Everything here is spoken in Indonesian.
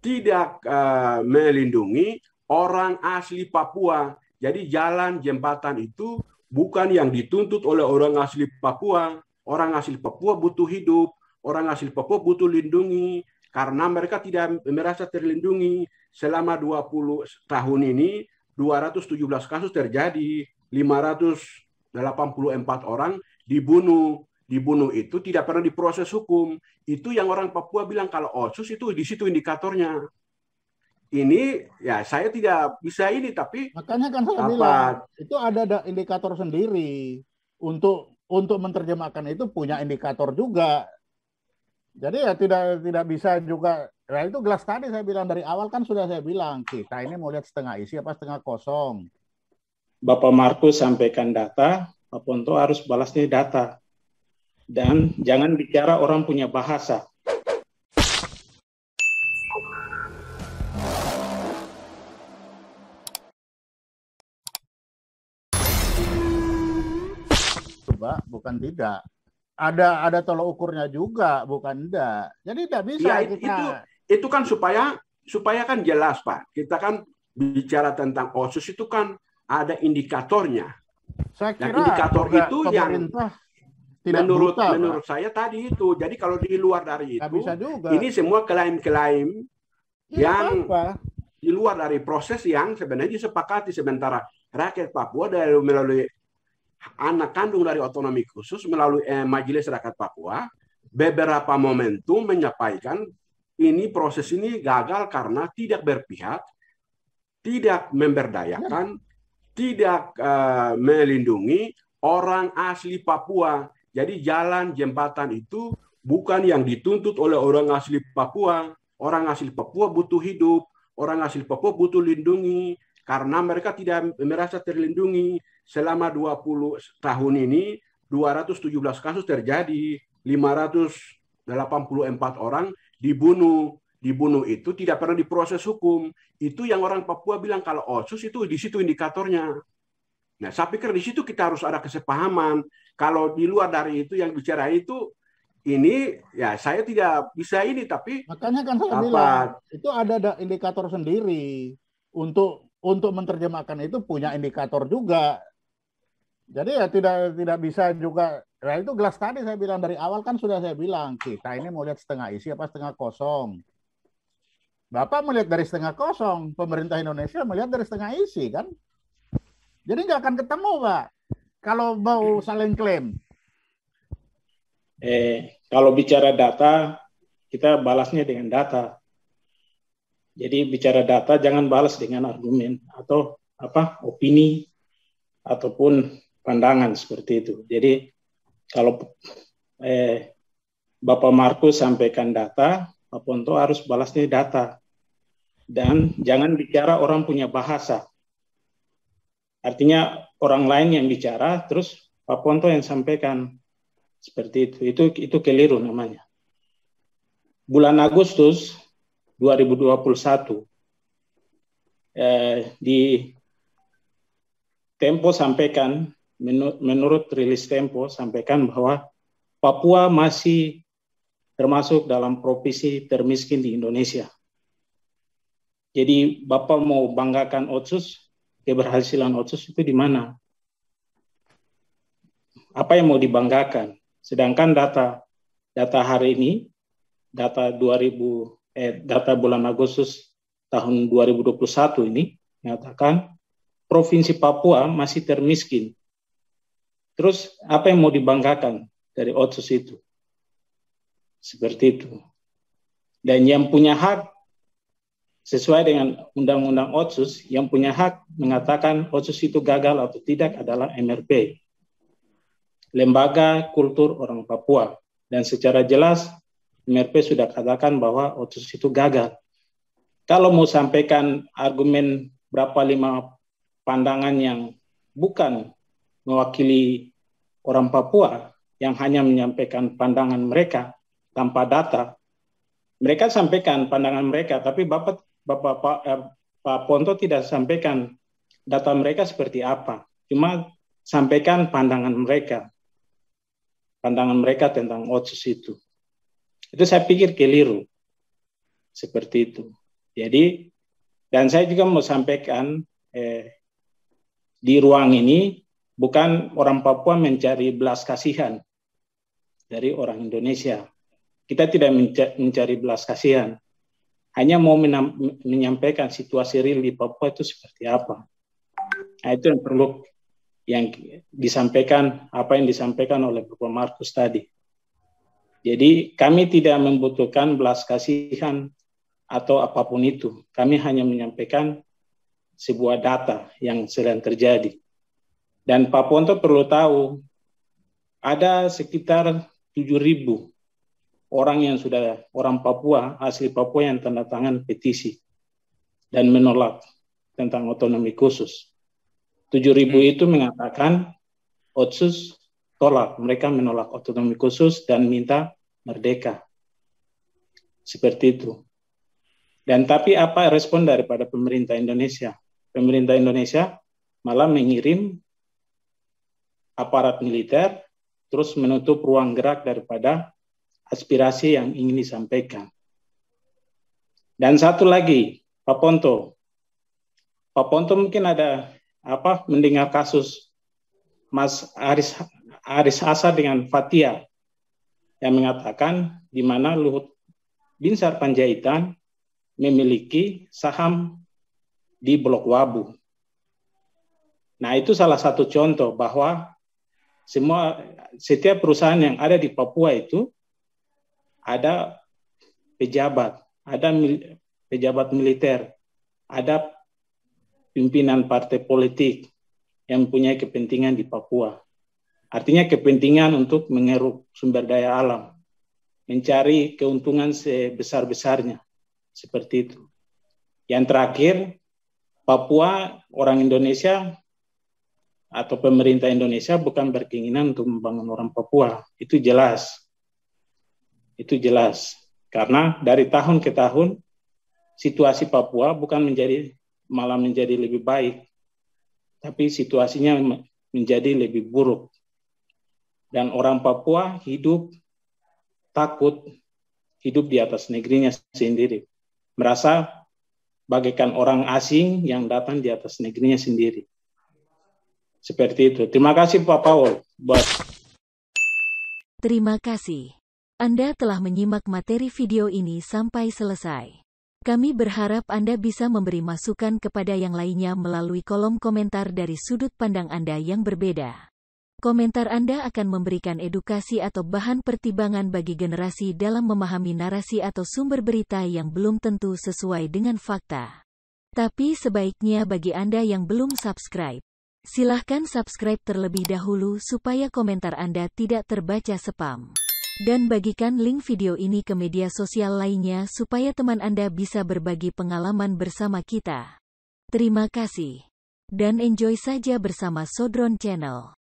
tidak melindungi orang asli Papua. Jadi jalan jembatan itu bukan yang dituntut oleh orang asli Papua. Orang asli Papua butuh hidup, orang asli Papua butuh lindungi karena mereka tidak merasa terlindungi. Selama 20 tahun ini 217 kasus terjadi, 584 orang dibunuh. Dibunuh itu tidak pernah diproses hukum. Itu yang orang Papua bilang kalau otsus itu di situ indikatornya. Ini ya saya tidak bisa ini tapi Makanya kan saya bilang apa itu ada indikator sendiri untuk menerjemahkan itu punya indikator juga. Jadi ya tidak bisa juga. Nah itu gelas tadi saya bilang dari awal kan sudah saya bilang kita ini mau lihat setengah isi apa setengah kosong. Bapak Markus sampaikan data, Pak Ponto harus balasnya data. Dan jangan bicara orang punya bahasa. Coba bukan tidak. Ada tolok ukurnya juga, bukan enggak. Jadi tidak bisa ya kita. itu kan supaya kan jelas Pak. Kita kan bicara tentang otsus itu kan ada indikatornya. Saya Dan kira indikator itu yang pemerintah tidak menurut buta, menurut saya tadi itu. Jadi kalau di luar dari nggak itu, bisa juga. ini semua klaim-klaim Iya, yang apa? di luar dari proses yang sebenarnya disepakati sementara rakyat Papua melalui anak kandung dari otonomi khusus melalui Majelis Rakyat Papua beberapa momentum menyampaikan ini proses ini gagal karena tidak berpihak, tidak memberdayakan, tidak melindungi orang asli Papua. Jadi jalan jembatan itu bukan yang dituntut oleh orang asli Papua. Orang asli Papua butuh hidup, orang asli Papua butuh lindungi karena mereka tidak merasa terlindungi. Selama 20 tahun ini 217 kasus terjadi, 584 orang dibunuh. Dibunuh itu tidak pernah diproses hukum. Itu yang orang Papua bilang kalau otsus itu di situ indikatornya. Nah, saya pikir di situ kita harus ada kesepahaman. Kalau di luar dari itu yang bicara itu, ini ya saya tidak bisa ini, tapi Makanya kan saya bilang apa itu ada indikator sendiri untuk menerjemahkan itu punya indikator juga. Jadi ya tidak bisa juga. Nah itu gelas tadi saya bilang dari awal kan sudah saya bilang kita ini mau lihat setengah isi apa setengah kosong. Bapak melihat dari setengah kosong, pemerintah Indonesia melihat dari setengah isi kan. Jadi nggak akan ketemu Pak kalau mau saling klaim. Kalau bicara data, kita balasnya dengan data. Jadi bicara data jangan balas dengan argumen atau opini ataupun pandangan seperti itu. Jadi kalau Bapak Markus sampaikan data, Pak Ponto harus balasnya data. Dan jangan bicara orang punya bahasa. Artinya orang lain yang bicara, terus Pak Ponto yang sampaikan seperti itu. Itu keliru namanya. Bulan Agustus 2021 di Tempo sampaikan, menurut rilis Tempo sampaikan bahwa Papua masih termasuk dalam provinsi termiskin di Indonesia. Jadi Bapak mau banggakan Otsus, keberhasilan Otsus itu di mana? Apa yang mau dibanggakan? Sedangkan data hari ini, data bulan Agustus tahun 2021 ini menyatakan Provinsi Papua masih termiskin. Terus apa yang mau dibanggakan dari Otsus itu? Seperti itu. Dan yang punya hak sesuai dengan Undang-Undang Otsus, yang punya hak mengatakan Otsus itu gagal atau tidak adalah MRP, Lembaga Kultur Orang Papua. Dan secara jelas MRP sudah katakan bahwa Otsus itu gagal. Kalau mau sampaikan argumen berapa 5 pandangan yang bukan mewakili orang Papua, yang hanya menyampaikan pandangan mereka tanpa data, mereka sampaikan pandangan mereka, tapi Pak Ponto tidak sampaikan data mereka seperti apa, cuma sampaikan pandangan mereka tentang Otsus itu. Itu saya pikir keliru, seperti itu. Jadi, dan saya juga mau sampaikan di ruang ini bukan orang Papua mencari belas kasihan dari orang Indonesia. Kita tidak mencari belas kasihan, hanya mau menyampaikan situasi real di Papua itu seperti apa. Nah, itu yang perlu disampaikan, apa yang disampaikan oleh Bapak Markus tadi. Jadi kami tidak membutuhkan belas kasihan atau apapun itu. Kami hanya menyampaikan sebuah data yang sedang terjadi. Dan Pak Ponto perlu tahu, ada sekitar 7.000 orang yang sudah, orang Papua, asli Papua yang tanda tangan petisi dan menolak tentang otonomi khusus. 7.000 itu mengatakan Otsus tolak, mereka menolak otonomi khusus dan minta merdeka. Seperti itu. Dan tapi apa respon daripada pemerintah Indonesia? Pemerintah Indonesia malah mengirim aparat militer terus menutup ruang gerak daripada aspirasi yang ingin disampaikan. Dan satu lagi, Pak Ponto. Pak Ponto mungkin ada mendengar kasus Mas Aris Asa dengan Fathia yang mengatakan di mana Luhut Binsar Panjaitan memiliki saham di Blok Wabu. Nah, itu salah satu contoh bahwa setiap perusahaan yang ada di Papua itu ada pejabat militer, ada pimpinan partai politik yang mempunyai kepentingan di Papua. Artinya kepentingan untuk mengeruk sumber daya alam, mencari keuntungan sebesar-besarnya, seperti itu. Yang terakhir, Papua, orang Indonesia atau pemerintah Indonesia bukan berkeinginan untuk membangun orang Papua. Itu jelas. Itu jelas. Karena dari tahun ke tahun, situasi Papua bukan malah menjadi lebih baik, tapi situasinya menjadi lebih buruk. Dan orang Papua takut hidup di atas negerinya sendiri. Merasa bagaikan orang asing yang datang di atas negerinya sendiri. Seperti itu. Terima kasih Pak Paul. Terima kasih. Anda telah menyimak materi video ini sampai selesai. Kami berharap Anda bisa memberi masukan kepada yang lainnya melalui kolom komentar dari sudut pandang Anda yang berbeda. Komentar Anda akan memberikan edukasi atau bahan pertimbangan bagi generasi dalam memahami narasi atau sumber berita yang belum tentu sesuai dengan fakta. Tapi sebaiknya bagi Anda yang belum subscribe, silahkan subscribe terlebih dahulu supaya komentar Anda tidak terbaca spam. Dan bagikan link video ini ke media sosial lainnya supaya teman Anda bisa berbagi pengalaman bersama kita. Terima kasih. Dan enjoy saja bersama Sodron Channel.